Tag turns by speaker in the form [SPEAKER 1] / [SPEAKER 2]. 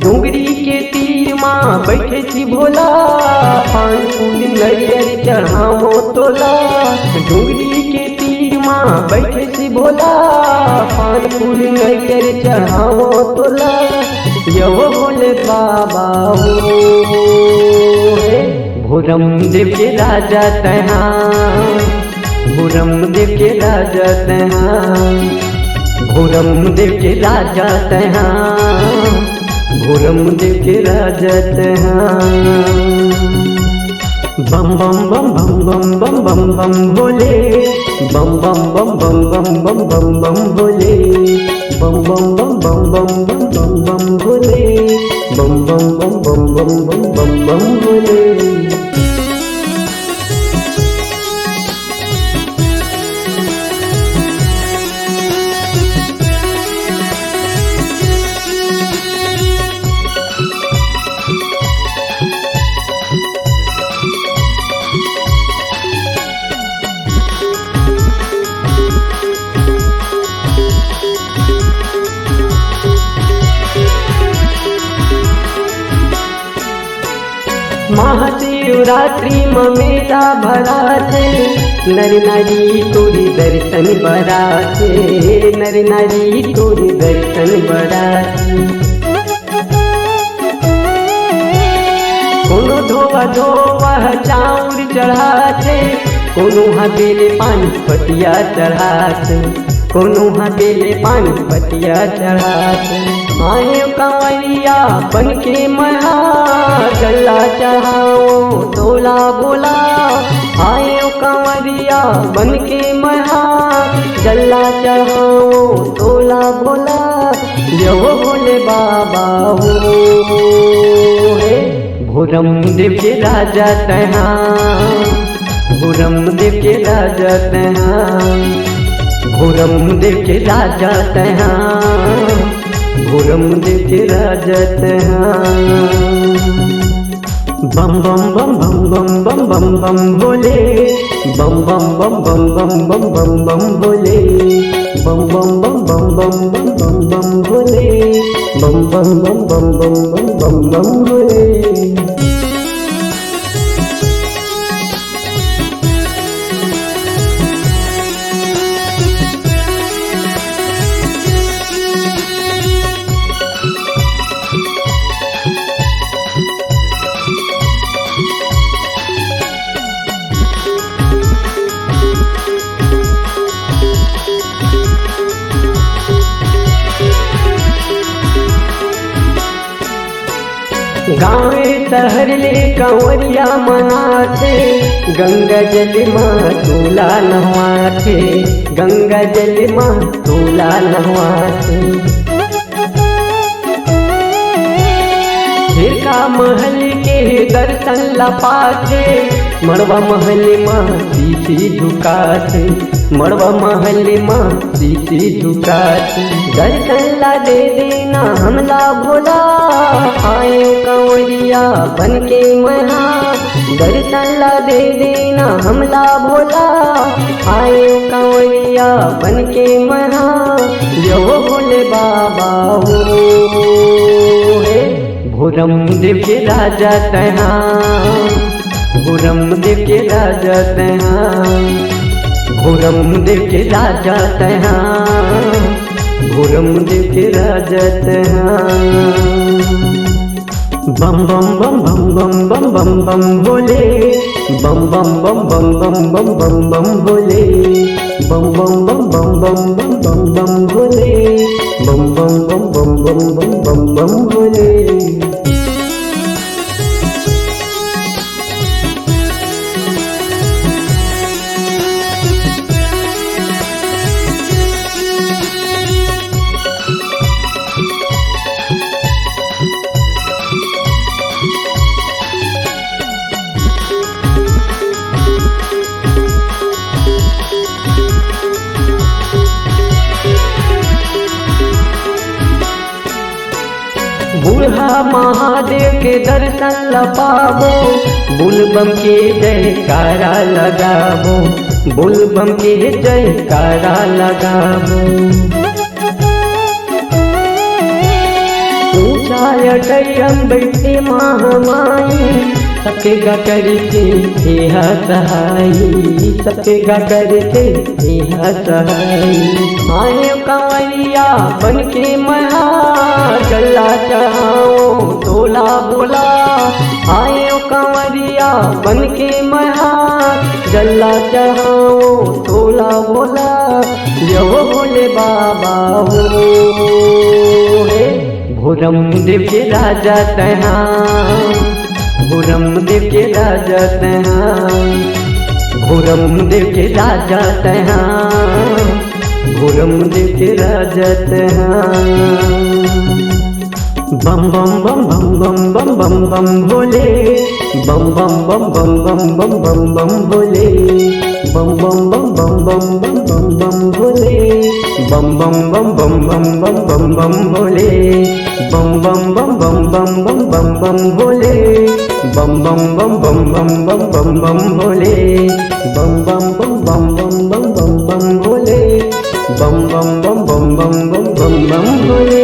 [SPEAKER 1] डोंगरी के तीर माँ बैठे छी भोला, पान फूल नरियर चढ़ावो तोला। डोंगरी के तीर माँ बैठे छी भोला, पान फूल नरियर चढ़ावो तोला। यव भोले बाबा हो भोरम देव के राजा तहाँ, भोरम देव के राजा तहाँ, भोरम देव के राजा तहाँ, भोरम देव के राजा तहाँ। बम बम बम बम बम बम बम बम भोले, बम बम बम बम बम बम बम बम भोले, बम बम बम बम बम बम बम बम भोले, बम बम बम बम बम बम बम बम भोले। महाशिवरात्रि में मेला भरा थे, नर नारी तोरी दर्शन बड़ा थे, नर नारी तोरी दर्शन बड़ा थे। कोनो धोवा धोवा चाउर चढ़ा थे, कोनो हबेले पानी पतिया चढ़ा थे, कोनो हबेले पानी पतिया चढ़ा थे। आयो कांवरिया बन के महा, गला चढ़ाओ तोला बोला। आयो कांवरिया बन के महा, गला चढ़ाओ तोला बोला। यो भोले बाबा हो भोरम देव के राजा तहाँ, भोरम देव के राजा तहाँ, भोरम देव के राजा तहाँ, भोरम देव के राजा तहाँ। बम बम बम बम बम बम बम बम भोले, बम बम बम बम बम बम बम बम भोले, बम बम बम बम बम बम बम बम भोले, बम बम बम बम बम बम बम बम भोले। गाँव शहर ले कंवरिया मनाते, गंगा जल माँ तोला नहवाते, गंगा जल माँ तोला नहवाते। हिरका महल के दर्शन लपाते, मड़वा महल माँ शीशी झुकाते, मड़वा महल माँ शीशी झुकाते। दर्शन ला दे देना हमला भोला, आयो कंवरिया बन के महा। दर्शन ला दे देना हमला भोला, आयो कंवरिया बन के महा। यो भोले बाबा हो भोरम देव के राजा तहाँ, भोरम देव के राजा तहाँ, भोरम देव के राजा तहाँ, भोरम देव के राजा तहाँ। बम बम बम बम बम बम बम बम भोले, बम बम बम बम बम बम बम बम भोले, बम बम बम बम बम बम बम बम भोले, बम बम बम बम बम बम बम बम भोले। बूढ़ा महादेव के दर्शन लपाबो, बुलबम के जयकारा लगाबो, बुलबम के जयकारा लगाबो। ऊंचाई जटैयम बैठे महामाई सकेगा करके हेहा सहाई सकेगा करके हेहा सहाई आए कंवरिया बन के महा गल्ला चढ़ाओ तोला बोला आए कंवरिया बन के महा गल्ला चढ़ाओ तोला बोला यो भोले बाबा हो हे भोरम देव के राजा तहाँ भोरम देव के राजा तहाँ भोरम देव के राजा तहाँ भोरम देव के राजा तहाँ बम बम बम बम बम बम बम बम भोले बम बम बम बम बम बम बम बम भोले बम बम बम बम बम बम बम बम भोले बम बम बम बम बम बम बम बम भोले बम बम बम बम बम बम बम बम भोले बम बम बम बम बम बम बम बम भोले बम बम बम बम बम बम बम बम भोले बम बम बम बम बम बम बम भोले।